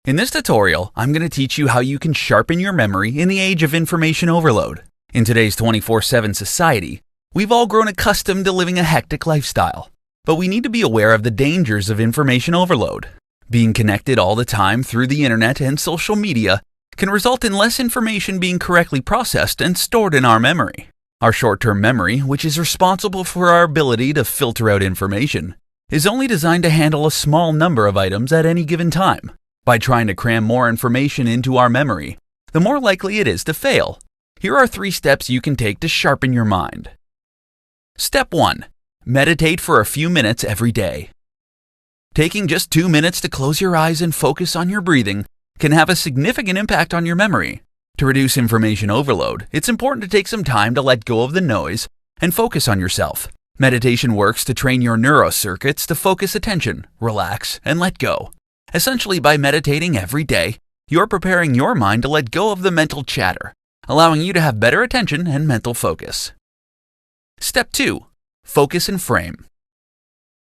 In this tutorial, I'm going to teach you how you can sharpen your memory in the age of information overload. In today's 24/7 society, we've all grown accustomed to living a hectic lifestyle, but we need to be aware of the dangers of information overload. Being connected all the time through the internet and social media can result in less information being correctly processed and stored in our memory. Our short-term memory, which is responsible for our ability to filter out information, is only designed to handle a small number of items at any given time. By trying to cram more information into our memory, the more likely it is to fail. Here are 3 steps you can take to sharpen your mind. Step 1. Meditate for a few minutes every day. Taking just 2 minutes to close your eyes and focus on your breathing can have a significant impact on your memory. To reduce information overload, it's important to take some time to let go of the noise and focus on yourself. Meditation works to train your neurocircuits to focus attention, relax, and let go. Essentially, by meditating every day, you're preparing your mind to let go of the mental chatter, allowing you to have better attention and mental focus. Step 2. Focus and frame.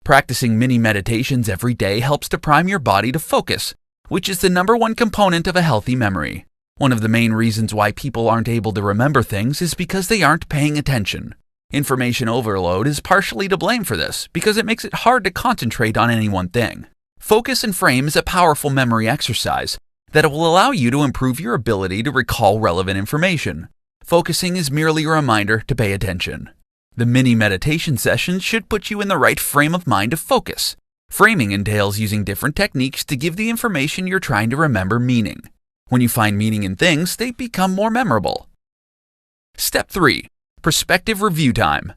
Practicing mini meditations every day helps to prime your body to focus, which is the #1 component of a healthy memory. One of the main reasons why people aren't able to remember things is because they aren't paying attention. Information overload is partially to blame for this because it makes it hard to concentrate on any one thing. Focus and frame is a powerful memory exercise that will allow you to improve your ability to recall relevant information. Focusing is merely a reminder to pay attention. The mini meditation sessions should put you in the right frame of mind to focus. Framing entails using different techniques to give the information you're trying to remember meaning. When you find meaning in things, they become more memorable. Step 3. Perspective review time.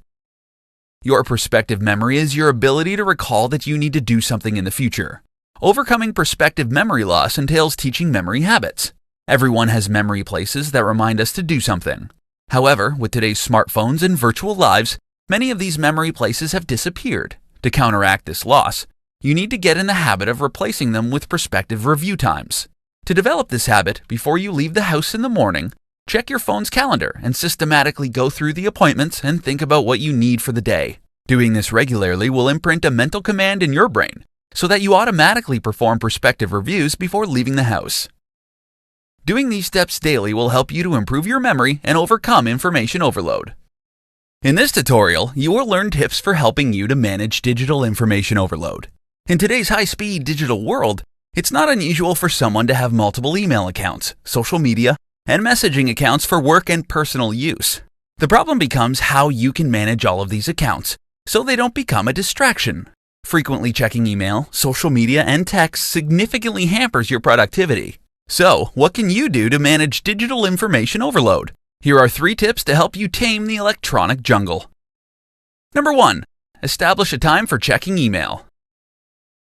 Your perspective memory is your ability to recall that you need to do something in the future. Overcoming perspective memory loss entails teaching memory habits. Everyone has memory places that remind us to do something. However, with today's smartphones and virtual lives, many of these memory places have disappeared. To counteract this loss, you need to get in the habit of replacing them with perspective review times. To develop this habit, before you leave the house in the morning, check your phone's calendar and systematically go through the appointments and think about what you need for the day. Doing this regularly will imprint a mental command in your brain so that you automatically perform perspective reviews before leaving the house. Doing these steps daily will help you to improve your memory and overcome information overload. In this tutorial, you will learn tips for helping you to manage digital information overload. In today's high-speed digital world, it's not unusual for someone to have multiple email accounts, social media, and messaging accounts for work and personal use. The problem becomes how you can manage all of these accounts so they don't become a distraction. Frequently checking email, social media, and text significantly hampers your productivity. So, what can you do to manage digital information overload? Here are 3 tips to help you tame the electronic jungle. Number 1. Establish a time for checking email.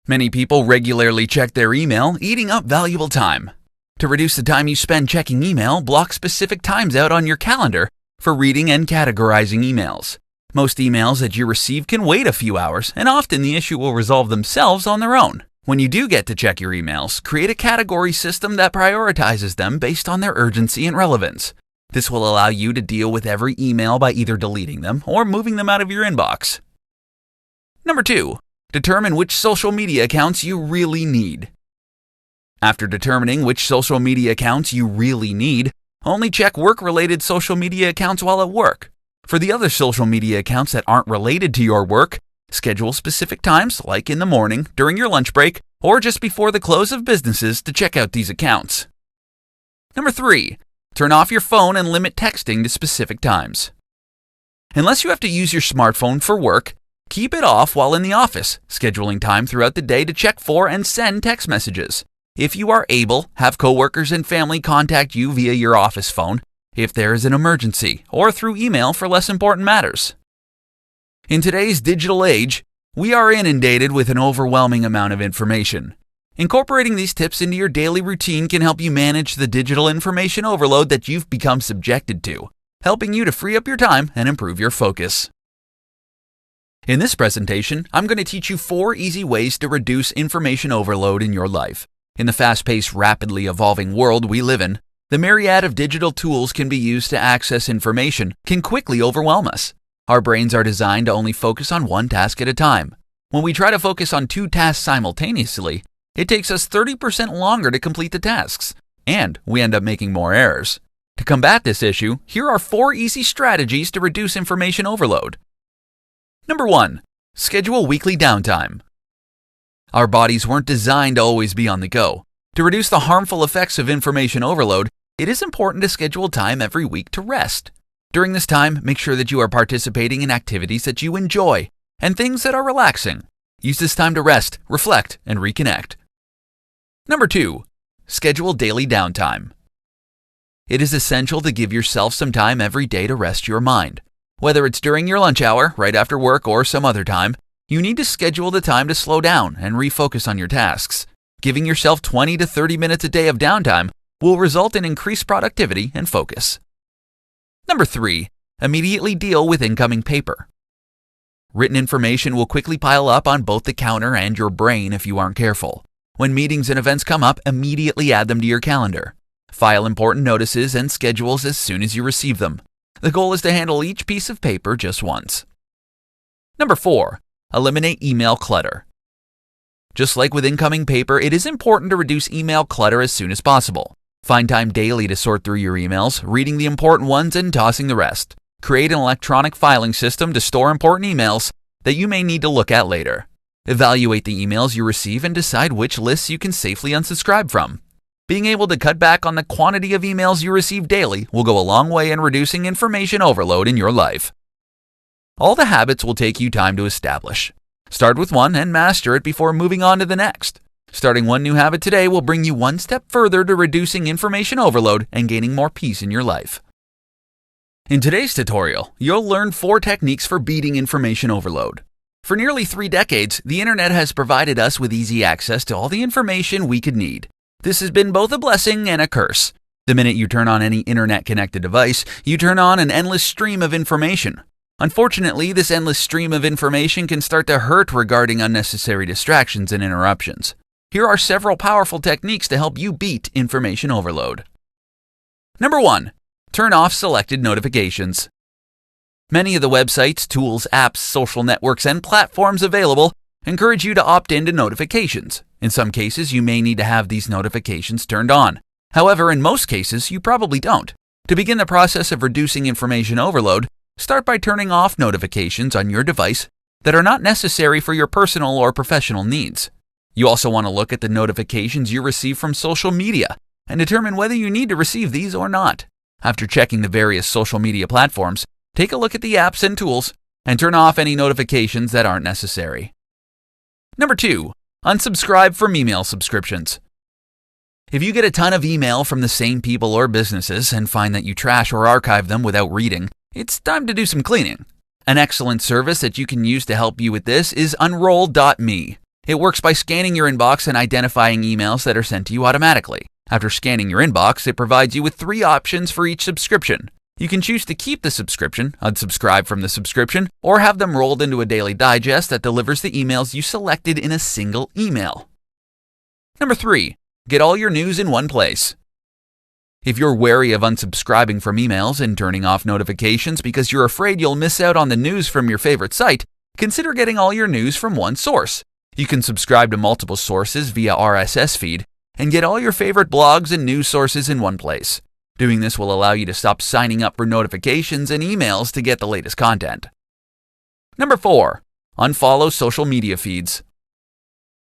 Many people regularly check their email, eating up valuable time. To reduce the time you spend checking email, block specific times out on your calendar for reading and categorizing emails. Most emails that you receive can wait a few hours, and often the issue will resolve themselves on their own. When you do get to check your emails, create a category system that prioritizes them based on their urgency and relevance. This will allow you to deal with every email by either deleting them or moving them out of your inbox. Number 2. Determine which social media accounts you really need. After determining which social media accounts you really need, only check work-related social media accounts while at work. For the other social media accounts that aren't related to your work, schedule specific times, like in the morning, during your lunch break, or just before the close of businesses to check out these accounts. Number 3. Turn off your phone and limit texting to specific times. Unless you have to use your smartphone for work, keep it off while in the office, scheduling time throughout the day to check for and send text messages. If you are able, have coworkers and family contact you via your office phone if there is an emergency, or through email for less important matters. In today's digital age, we are inundated with an overwhelming amount of information. Incorporating these tips into your daily routine can help you manage the digital information overload that you've become subjected to, helping you to free up your time and improve your focus. In this presentation, I'm going to teach you 4 easy ways to reduce information overload in your life. In the fast-paced, rapidly evolving world we live in, the myriad of digital tools can be used to access information can quickly overwhelm us. Our brains are designed to only focus on one task at a time. When we try to focus on 2 tasks simultaneously, It takes us 30% longer to complete the tasks, and we end up making more errors. To combat this issue, here are 4 easy strategies to reduce information overload. Number 1. Schedule weekly downtime. Our bodies weren't designed to always be on the go. To reduce the harmful effects of information overload, it is important to schedule time every week to rest. During this time, make sure that you are participating in activities that you enjoy and things that are relaxing. Use this time to rest, reflect, and reconnect. Number 2. Schedule daily downtime. It is essential to give yourself some time every day to rest your mind. Whether it's during your lunch hour, right after work, or some other time, you need to schedule the time to slow down and refocus on your tasks. Giving yourself 20 to 30 minutes a day of downtime will result in increased productivity and focus. Number 3. Immediately deal with incoming paper. Written information will quickly pile up on both the counter and your brain if you aren't careful. When meetings and events come up, immediately add them to your calendar. File important notices and schedules as soon as you receive them. The goal is to handle each piece of paper just once. Number 4. Eliminate email clutter. Just like with incoming paper, it is important to reduce email clutter as soon as possible. Find time daily to sort through your emails, reading the important ones and tossing the rest. Create an electronic filing system to store important emails that you may need to look at later. Evaluate the emails you receive and decide which lists you can safely unsubscribe from. Being able to cut back on the quantity of emails you receive daily will go a long way in reducing information overload in your life. All the habits will take you time to establish. Start with one and master it before moving on to the next. Starting one new habit today will bring you one step further to reducing information overload and gaining more peace in your life. In today's tutorial, you'll learn 4 techniques for beating information overload. For nearly 3 decades, the internet has provided us with easy access to all the information we could need. This has been both a blessing and a curse. The minute you turn on any internet-connected device, you turn on an endless stream of information. Unfortunately, this endless stream of information can start to hurt regarding unnecessary distractions and interruptions. Here are several powerful techniques to help you beat information overload. Number 1. Turn off selected notifications. Many of the websites, tools, apps, social networks, and platforms available encourage you to opt into notifications. In some cases, you may need to have these notifications turned on. However, in most cases, you probably don't. To begin the process of reducing information overload, start by turning off notifications on your device that are not necessary for your personal or professional needs. You also want to look at the notifications you receive from social media and determine whether you need to receive these or not. After checking the various social media platforms, take a look at the apps and tools and turn off any notifications that aren't necessary. Number 2. Unsubscribe from email subscriptions. If you get a ton of email from the same people or businesses and find that you trash or archive them without reading, it's time to do some cleaning. An excellent service that you can use to help you with this is Unroll.me. It works by scanning your inbox and identifying emails that are sent to you automatically. After scanning your inbox, it provides you with 3 options for each subscription. You can choose to keep the subscription, unsubscribe from the subscription, or have them rolled into a daily digest that delivers the emails you selected in a single email. Number 3. Get all your news in one place. If you're wary of unsubscribing from emails and turning off notifications because you're afraid you'll miss out on the news from your favorite site, consider getting all your news from one source. You can subscribe to multiple sources via RSS feed and get all your favorite blogs and news sources in one place. Doing this will allow you to stop signing up for notifications and emails to get the latest content. Number 4. Unfollow social media feeds.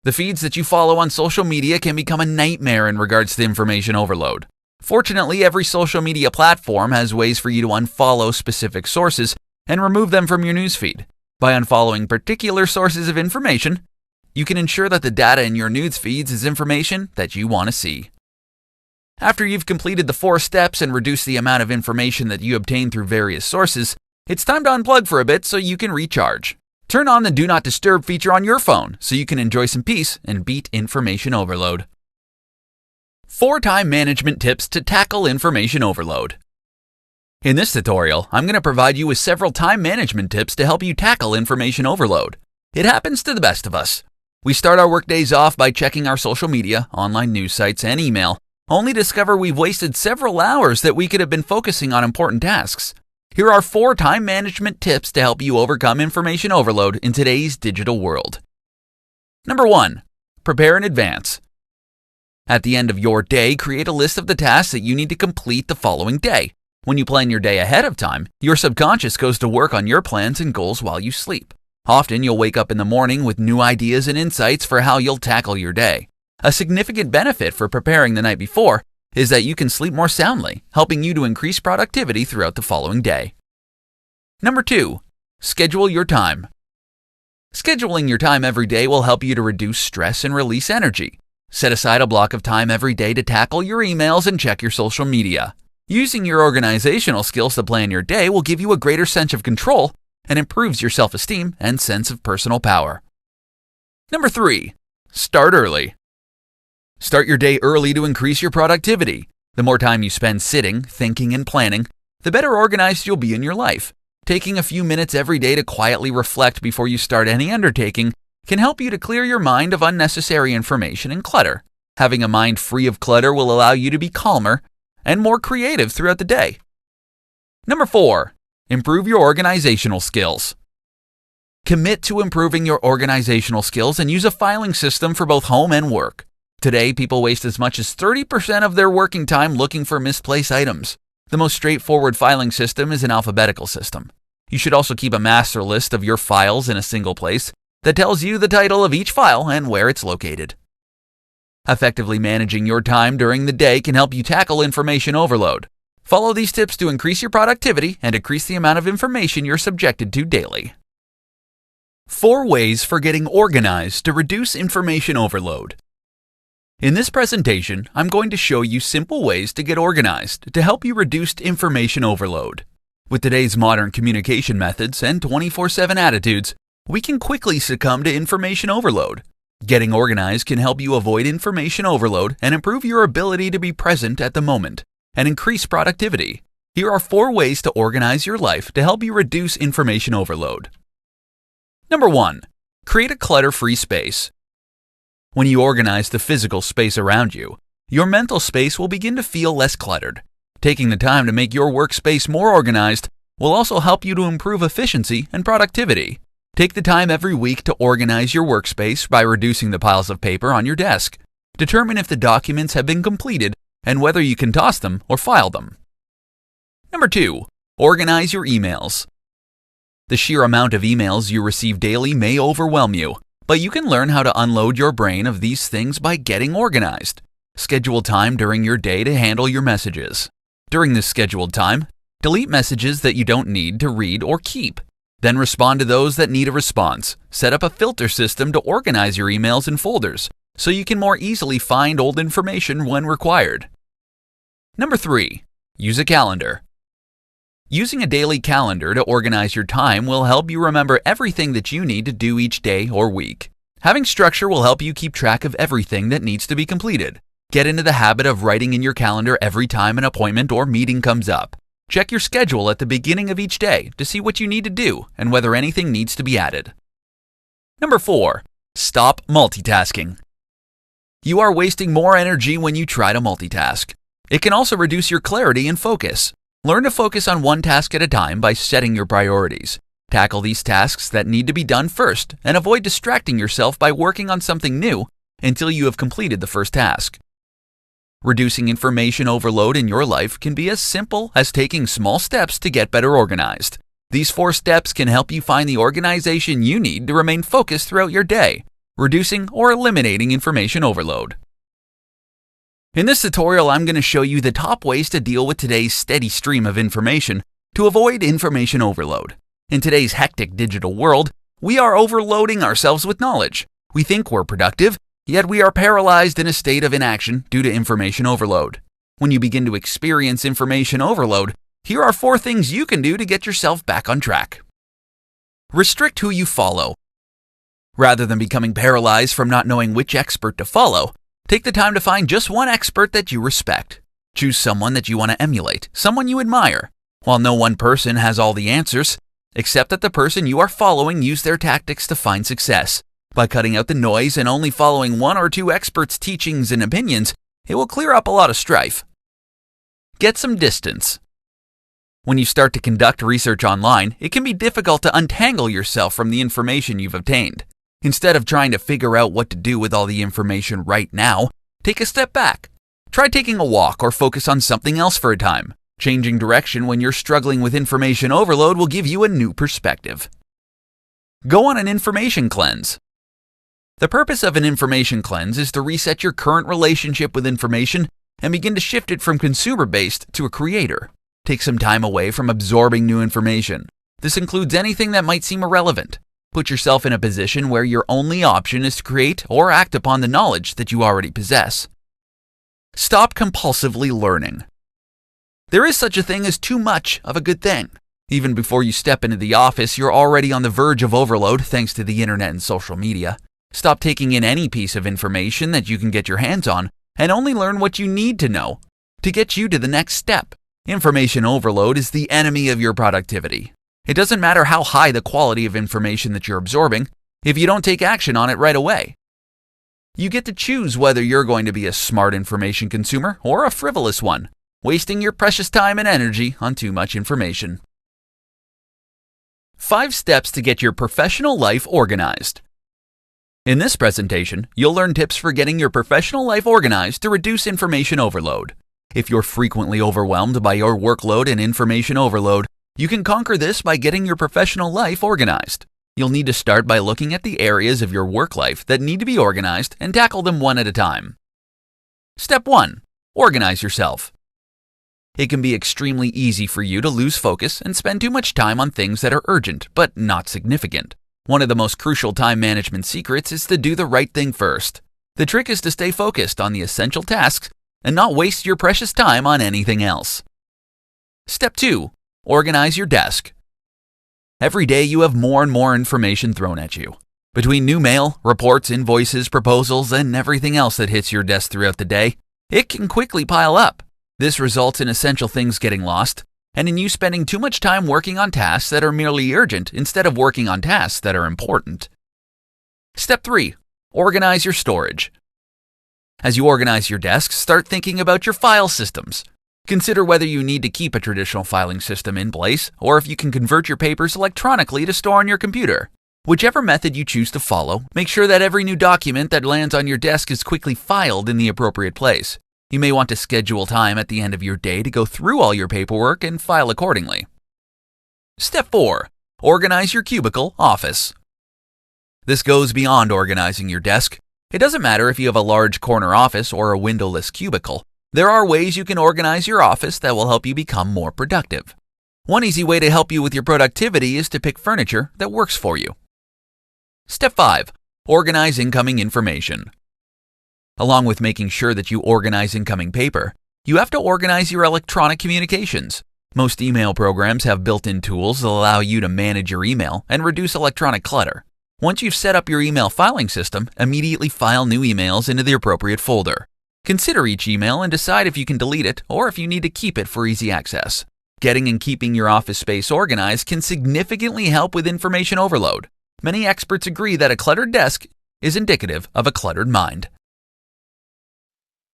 The feeds that you follow on social media can become a nightmare in regards to information overload. Fortunately, every social media platform has ways for you to unfollow specific sources and remove them from your newsfeed. By unfollowing particular sources of information, you can ensure that the data in your news feeds is information that you want to see. After you've completed the 4 steps and reduced the amount of information that you obtain through various sources, it's time to unplug for a bit so you can recharge. Turn on the Do Not Disturb feature on your phone so you can enjoy some peace and beat information overload. 4 time management tips to tackle information overload. In this tutorial, I'm going to provide you with several time management tips to help you tackle information overload. It happens to the best of us. We start our workdays off by checking our social media, online news sites, and email, only to discover we've wasted several hours that we could have been focusing on important tasks. Here are 4 time management tips to help you overcome information overload in today's digital world. Number 1. prepare in advance. At the end of your day, create a list of the tasks that you need to complete the following day. When you plan your day ahead of time, your subconscious goes to work on your plans and goals while you sleep. Often, you'll wake up in the morning with new ideas and insights for how you'll tackle your day. A significant benefit for preparing the night before is that you can sleep more soundly, helping you to increase productivity throughout the following day. Number 2, schedule your time. Scheduling your time every day will help you to reduce stress and release energy. Set aside a block of time every day to tackle your emails and check your social media. Using your organizational skills to plan your day will give you a greater sense of control and improves your self-esteem and sense of personal power. Number 3, start early. Start your day early to increase your productivity. The more time you spend sitting, thinking, and planning, the better organized you'll be in your life. Taking a few minutes every day to quietly reflect before you start any undertaking can help you to clear your mind of unnecessary information and clutter. Having a mind free of clutter will allow you to be calmer and more creative throughout the day. Number 4, improve your organizational skills. Commit to improving your organizational skills and use a filing system for both home and work. Today, people waste as much as 30% of their working time looking for misplaced items. The most straightforward filing system is an alphabetical system. You should also keep a master list of your files in a single place that tells you the title of each file and where it's located. Effectively managing your time during the day can help you tackle information overload. Follow these tips to increase your productivity and decrease the amount of information you're subjected to daily. 4 ways for getting organized to reduce information overload. In this presentation, I'm going to show you simple ways to get organized to help you reduce information overload. With today's modern communication methods and 24/7 attitudes, we can quickly succumb to information overload. Getting organized can help you avoid information overload and improve your ability to be present at the moment and increase productivity. Here are 4 ways to organize your life to help you reduce information overload. Number 1, create a clutter-free space. When you organize the physical space around you, your mental space will begin to feel less cluttered. Taking the time to make your workspace more organized will also help you to improve efficiency and productivity. Take the time every week to organize your workspace by reducing the piles of paper on your desk. Determine if the documents have been completed and whether you can toss them or file them. Number 2, organize your emails. The sheer amount of emails you receive daily may overwhelm you, but you can learn how to unload your brain of these things by getting organized. Schedule time during your day to handle your messages. During this scheduled time, delete messages that you don't need to read or keep. Then respond to those that need a response. Set up a filter system to organize your emails in folders so you can more easily find old information when required. Number 3, use a calendar. Using a daily calendar to organize your time will help you remember everything that you need to do each day or week. Having structure will help you keep track of everything that needs to be completed. Get into the habit of writing in your calendar every time an appointment or meeting comes up. Check your schedule at the beginning of each day to see what you need to do and whether anything needs to be added. Number 4, stop multitasking. You are wasting more energy when you try to multitask. It can also reduce your clarity and focus. Learn to focus on one task at a time by setting your priorities. Tackle these tasks that need to be done first and avoid distracting yourself by working on something new until you have completed the first task. Reducing information overload in your life can be as simple as taking small steps to get better organized. These 4 steps can help you find the organization you need to remain focused throughout your day, reducing or eliminating information overload. In this tutorial, I'm going to show you the top ways to deal with today's steady stream of information to avoid information overload. In today's hectic digital world, we are overloading ourselves with knowledge. We think we're productive, yet we are paralyzed in a state of inaction due to information overload. When you begin to experience information overload, here are 4 things you can do to get yourself back on track. Restrict who you follow. Rather than becoming paralyzed from not knowing which expert to follow, take the time to find just one expert that you respect. Choose someone that you want to emulate, someone you admire. While no one person has all the answers, accept that the person you are following used their tactics to find success. By cutting out the noise and only following 1 or 2 experts' teachings and opinions, it will clear up a lot of strife. Get some distance. When you start to conduct research online, it can be difficult to untangle yourself from the information you've obtained. Instead of trying to figure out what to do with all the information right now, take a step back. Try taking a walk or focus on something else for a time. Changing direction when you're struggling with information overload will give you a new perspective. Go on an information cleanse. The purpose of an information cleanse is to reset your current relationship with information and begin to shift it from consumer-based to a creator. Take some time away from absorbing new information. This includes anything that might seem irrelevant. Put yourself in a position where your only option is to create or act upon the knowledge that you already possess. Stop compulsively learning. There is such a thing as too much of a good thing. Even before you step into the office, you're already on the verge of overload thanks to the internet and social media. Stop taking in any piece of information that you can get your hands on and only learn what you need to know to get you to the next step. Information overload is the enemy of your productivity. It doesn't matter how high the quality of information that you're absorbing if you don't take action on it right away. You get to choose whether you're going to be a smart information consumer or a frivolous one, wasting your precious time and energy on too much information. 5 steps to get your professional life organized. In this presentation, you'll learn tips for getting your professional life organized to reduce information overload. If you're frequently overwhelmed by your workload and information overload, you can conquer this by getting your professional life organized. You'll need to start by looking at the areas of your work life that need to be organized and tackle them one at a time. Step 1. Organize yourself. It can be extremely easy for you to lose focus and spend too much time on things that are urgent but not significant. One of the most crucial time management secrets is to do the right thing first. The trick is to stay focused on the essential tasks and not waste your precious time on anything else. Step 2. Organize your desk. Every day you have more and more information thrown at you. Between new mail, reports, invoices, proposals, and everything else that hits your desk throughout the day, it can quickly pile up. This results in essential things getting lost, and in you spending too much time working on tasks that are merely urgent instead of working on tasks that are important. Step 3. Organize your storage. As you organize your desk, start thinking about your file systems. Consider whether you need to keep a traditional filing system in place, or if you can convert your papers electronically to store on your computer. Whichever method you choose to follow, make sure that every new document that lands on your desk is quickly filed in the appropriate place. You may want to schedule time at the end of your day to go through all your paperwork and file accordingly. Step 4. Organize your cubicle office. This goes beyond organizing your desk. It doesn't matter if you have a large corner office or a windowless cubicle. There are ways you can organize your office that will help you become more productive. One easy way to help you with your productivity is to pick furniture that works for you. Step 5. Organize incoming information. Along with making sure that you organize incoming paper, you have to organize your electronic communications. Most email programs have built-in tools that allow you to manage your email and reduce electronic clutter. Once you've set up your email filing system, immediately file new emails into the appropriate folder. Consider each email and decide if you can delete it or if you need to keep it for easy access. Getting and keeping your office space organized can significantly help with information overload. Many experts agree that a cluttered desk is indicative of a cluttered mind.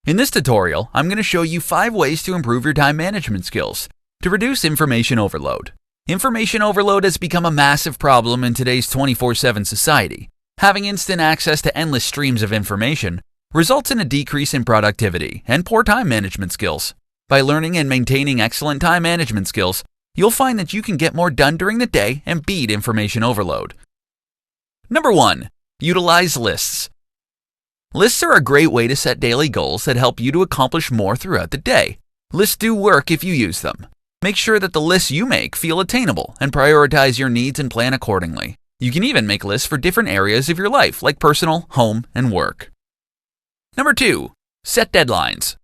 In this tutorial, I'm going to show you 5 ways to improve your time management skills to reduce information overload. Information overload has become a massive problem in today's 24/7 society. Having instant access to endless streams of information results in a decrease in productivity and poor time management skills. By learning and maintaining excellent time management skills, you'll find that you can get more done during the day and beat information overload. Number 1. Utilize lists. Lists are a great way to set daily goals that help you to accomplish more throughout the day. Lists do work if you use them. Make sure that the lists you make feel attainable and prioritize your needs and plan accordingly. You can even make lists for different areas of your life like personal, home, and work. Number 2. Set deadlines.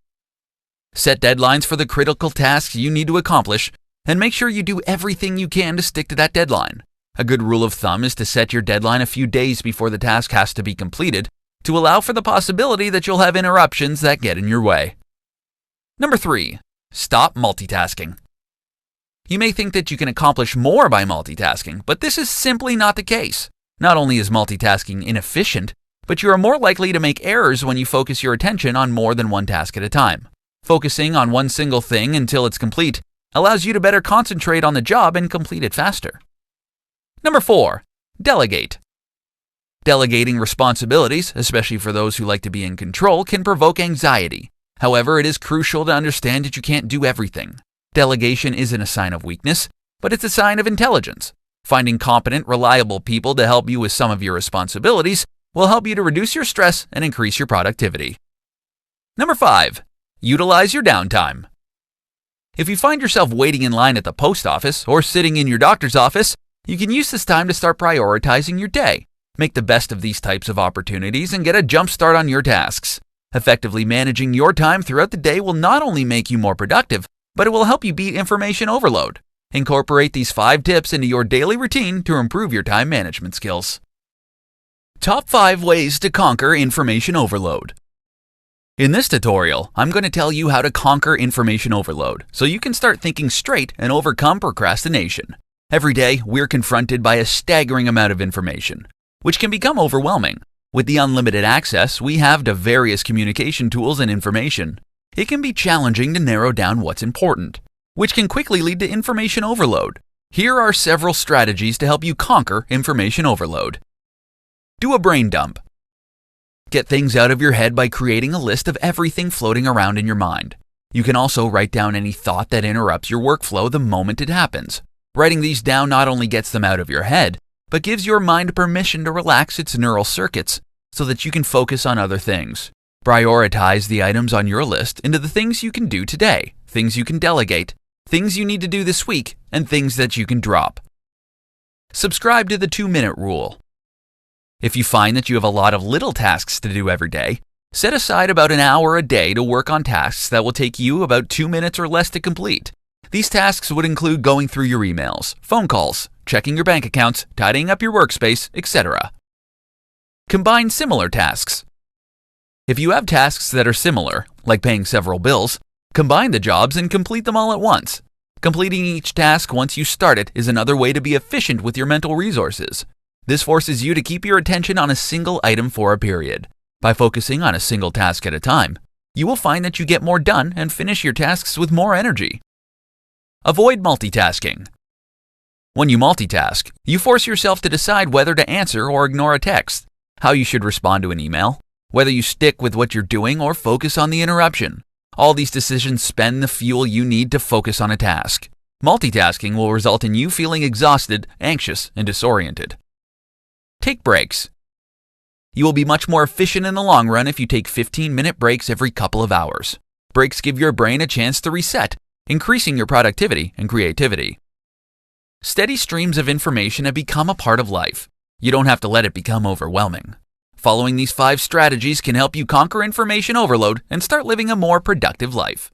Set deadlines for the critical tasks you need to accomplish and make sure you do everything you can to stick to that deadline. A good rule of thumb is to set your deadline a few days before the task has to be completed to allow for the possibility that you'll have interruptions that get in your way. Number 3. Stop multitasking. You may think that you can accomplish more by multitasking, but this is simply not the case. Not only is multitasking inefficient, but you are more likely to make errors when you focus your attention on more than one task at a time. Focusing on one single thing until it's complete allows you to better concentrate on the job and complete it faster. Number 4. Delegate. Delegating responsibilities, especially for those who like to be in control, can provoke anxiety. However, it is crucial to understand that you can't do everything. Delegation isn't a sign of weakness, but it's a sign of intelligence. Finding competent, reliable people to help you with some of your responsibilities will help you to reduce your stress and increase your productivity. Number 5. Utilize your downtime. If you find yourself waiting in line at the post office or sitting in your doctor's office, you can use this time to start prioritizing your day. Make the best of these types of opportunities and get a jump start on your tasks. Effectively managing your time throughout the day will not only make you more productive, but it will help you beat information overload. Incorporate these 5 tips into your daily routine to improve your time management skills. Top 5 ways to conquer information overload. In this tutorial, I'm going to tell you how to conquer information overload so you can start thinking straight and overcome procrastination. Every day, we're confronted by a staggering amount of information, which can become overwhelming. With the unlimited access we have to various communication tools and information, it can be challenging to narrow down what's important, which can quickly lead to information overload. Here are several strategies to help you conquer information overload. Do a brain dump. Get things out of your head by creating a list of everything floating around in your mind. You can also write down any thought that interrupts your workflow the moment it happens. Writing these down not only gets them out of your head, but gives your mind permission to relax its neural circuits so that you can focus on other things. Prioritize the items on your list into the things you can do today, things you can delegate, things you need to do this week, and things that you can drop. Subscribe to the 2-minute rule. If you find that you have a lot of little tasks to do every day, set aside about an hour a day to work on tasks that will take you about 2 minutes or less to complete. These tasks would include going through your emails, phone calls, checking your bank accounts, tidying up your workspace, etc. Combine similar tasks. If you have tasks that are similar, like paying several bills, combine the jobs and complete them all at once. Completing each task once you start it is another way to be efficient with your mental resources. This forces you to keep your attention on a single item for a period. By focusing on a single task at a time, you will find that you get more done and finish your tasks with more energy. Avoid multitasking. When you multitask, you force yourself to decide whether to answer or ignore a text, how you should respond to an email, whether you stick with what you're doing or focus on the interruption. All these decisions spend the fuel you need to focus on a task. Multitasking will result in you feeling exhausted, anxious, and disoriented. Take breaks. You will be much more efficient in the long run if you take 15-minute breaks every couple of hours. Breaks give your brain a chance to reset, increasing your productivity and creativity. Steady streams of information have become a part of life. You don't have to let it become overwhelming. Following these 5 strategies can help you conquer information overload and start living a more productive life.